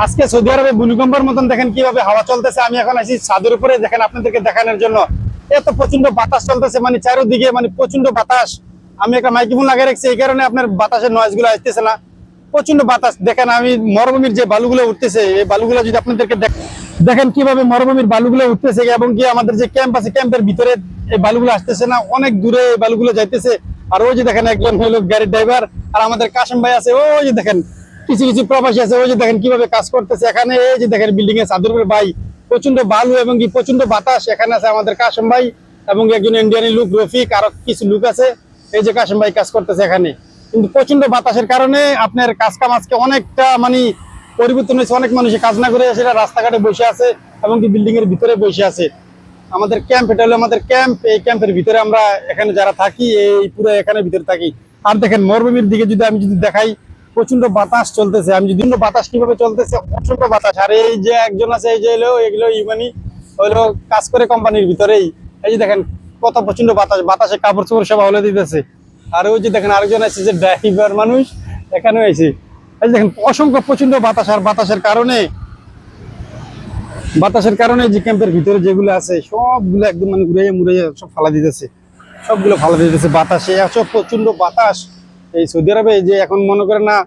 আজকে সৌদি আরবে ভূমিকম্পের মতন দেখেন কিভাবে হাওয়া চলতেছে। আমি এখন আছি ছাদের উপরে, দেখেন আপনাদেরকে দেখানোর জন্য। এত প্রচন্ড বাতাস চলতেছে, মানে চারিদিকে মানে প্রচন্ড বাতাস। আমি একটা মাইক্রোফোন লাগিয়ে রাখছি, এই কারণে আপনার বাতাসের নয়েজ গুলো আসতেছে না। প্রচন্ড বাতাস। দেখেন আমি মরুভূমির যে বালুগুলো উঠতেছে, এই বালুগুলো যদি আপনাদেরকে দেখেন কিভাবে মরুভূমির বালুগুলো উঠতেছে, এবং কি আমাদের যে ক্যাম্প আছে ক্যাম্পের ভিতরে এই বালুগুলো আসতেছে না, অনেক দূরে এই বালুগুলো যাইতেছে। আর ওই যে দেখেন একজন হলো গাড়ির ড্রাইভার, আর আমাদের কাশেম ভাই আছে, ওই যে দেখেন কিছু কিছু প্রবাসী আছে, ওই যে দেখেন কিভাবে কাজ করতেছে এখানে। এই যে দেখেন বিল্ডিং এর চাদর উপরে ভাই প্রচন্ড বালু এবং কি প্রচন্ড বাতাস। এখানে আছে আমাদের কাশেম ভাই এবং একজন ইন্ডিয়ানি লোক রফিক, আরো কিছু লোক আছে। এই যে কাশেম ভাই কাজ করতেছে এখানে, কিন্তু প্রচন্ড বাতাসের কারণে আপনার কাজ কাম আজকে অনেকটা মানে পরিবর্তন হয়েছে। অনেক মানুষ কাজ না করে সেটা রাস্তাঘাটে বসে আছে এবং কি বিল্ডিং এর ভিতরে বসে আছে। আমাদের ক্যাম্প, এটা হলো আমাদের ক্যাম্প। এই ক্যাম্পের ভিতরে আমরা এখানে যারা থাকি, এই পুরো এখানে ভিতরে থাকি। আর দেখেন মরুভূমির দিকে যদি আমি যদি দেখাই, প্রচন্ড বাতাস চলতেছে। আমি যদি বাতাস কিভাবে চলতেছে, প্রচন্ড বাতাস। আর এই যে একজন আছে, এই যে এলো এগুলো ইমানি হইলো কাজ করে কোম্পানির ভিতরেই। এই যে দেখেন কত প্রচন্ড বাতাস, বাতাসে কাপড় চোপড় সব হলে দিতেছে। আর ওই যে দেখেন আরেকজন আছে যে ড্রাইভার মানুষ, এখানে হয়েছে। এই যে দেখেন অসংখ্য প্রচন্ড বাতাস। আর বাতাসের কারণে যে ক্যাম্পের ভিতরে যেগুলো আছে সবগুলো একদম মানে ঘুরে মুড়ে সব ফালা দিতেছে, সবগুলো ফালা দিতেছে বাতাসে। এত প্রচন্ড বাতাস এই সৌদি আরবে। যে এখন মনে করেন না,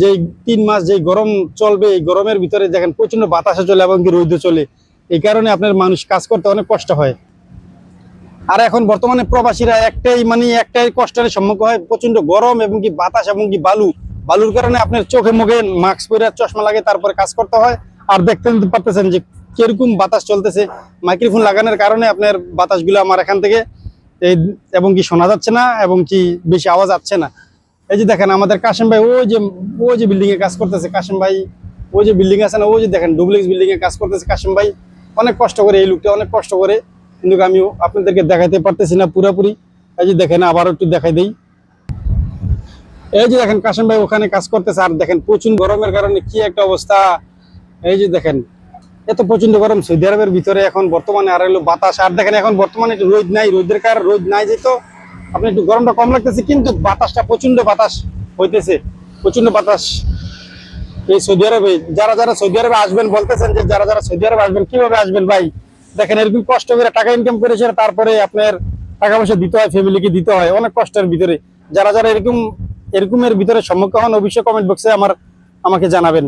যে 3 মাস যে গরম চলবে, এই গরমের ভিতরে দেখেন প্রচন্ড বাতাসে চলে এবং কি রোদে চলে। এই কারণে আপনার মানুষ কাজ করতে অনেক কষ্ট হয়। আর এখন বর্তমানে প্রবাসীরা একটাই কষ্টের সম্মুখীন হয়, প্রচন্ড গরম এবং কি বাতাস এবং কি বালুর কারণে আপনার চোখে মুখে মাস্ক পরে চশমা লাগে, তারপরে কাজ করতে হয়। আর দেখতে পারতেছেন যে কিরকম বাতাস চলতেছে। মাইক্রোফোন লাগানোর কারণে আপনার বাতাসগুলো আমার এখান থেকে এই এবং কি শোনা যাচ্ছে না এবং কি বেশি আওয়াজ আসছে না। এই যে দেখেন আমাদের কাশেম ভাই ওই যে বিল্ডিং এ কাজ করতেছে। কাশেম ভাই ওই যে বিল্ডিং আছে না, ওই যে দেখেন ডুপ্লেক্স বিল্ডিং এ কাজ করতেছে কাশেম ভাই। অনেক কষ্ট করে, এই লোকটা অনেক কষ্ট করে, কিন্তু আমি আপনাদেরকে দেখাইতে পারতেছি না পুরোপুরি। এই যে দেখেন আবার একটু দেখাই দেই। এই যে দেখেন কাশেম ভাই ওখানে কাজ করতেছে। আর দেখেন প্রচন্ড গরমের কারণে কি একটা অবস্থা। এই যে দেখেন এত প্রচন্ড গরম সৌদি আরবের ভিতরে এখন বর্তমানে। আর হলো বাতাস। আর দেখেন এখন বর্তমানে একটু রোদ নাই, রোদের কারণে রোদ নাই যেত আপনি একটু গরমটা কম লাগতেছে, কিন্তু বাতাসটা প্রচন্ড বাতাস হইতেছে, প্রচন্ড বাতাস এই সৌদি আরবে। যারা যারা সৌদি আরবে আসবেন বলতেছেন যে যারা যারা সৌদি আরবে আসবেন, কিভাবে আসবেন ভাই? দেখেন এরকম কষ্ট করে টাকা ইনকাম করেছে, তারপরে আপনার টাকা পয়সা দিতে হয়, ফ্যামিলিকে দিতে হয় অনেক কষ্টের ভিতরে। যারা যারা এরকমের ভিতরে সম্মুখীন হন, অবশ্যই কমেন্ট বক্সে আমাকে জানাবেন।